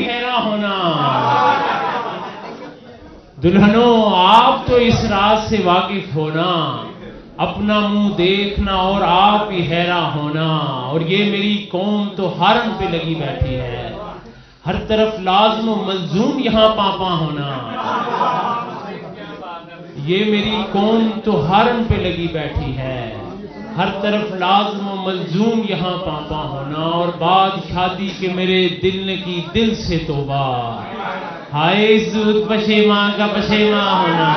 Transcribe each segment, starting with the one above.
हैरान होना। दुल्हनों आप तो इस राज से वाकिफ होना, अपना मुंह देखना और आप भी हैरान होना। और ये मेरी कौम तो हारम पे लगी बैठी है, हर तरफ लाज़िम व मलजूम यहाँ पापा होना। ये मेरी कौम तो हारम पे लगी बैठी है, हर तरफ लाज़िम व मलजूम यहाँ पापा होना। और बाद शादी के मेरे दिल ने की दिल से तौबा, हाय ज़ूद पशेमा का पशेमा होना।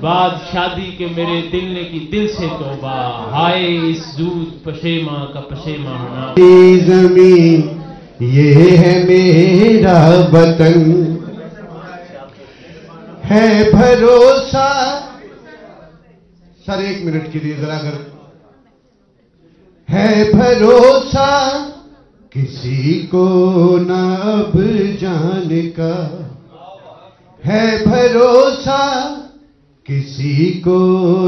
बाद शादी के मेरे दिल ने की दिल से तौबा, हाय इस ज़ूद पशेमा का पशेमा होना। ज़मीन ये है मेरा वतन, है भरोसा। सर 1 मिनट के लिए जरा, अगर है भरोसा किसी को न अब जाने का, है भरोसा किसी को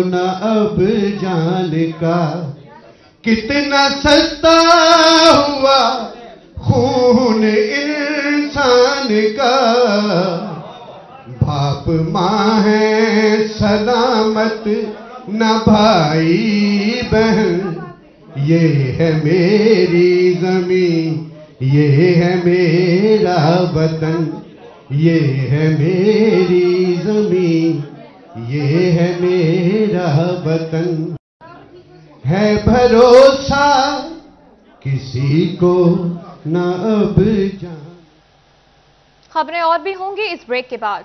न अब जाने का। कितना सस्ता हुआ खून इंसान का, बाप माँ है सलामत न भाई बहन। ये है मेरी ज़मीन, ये है मेरा वतन, ये है मेरी ज़मीन, ये है मेरा वतन। है भरोसा किसी को न अब जान। खबरें और भी होंगी इस ब्रेक के बाद।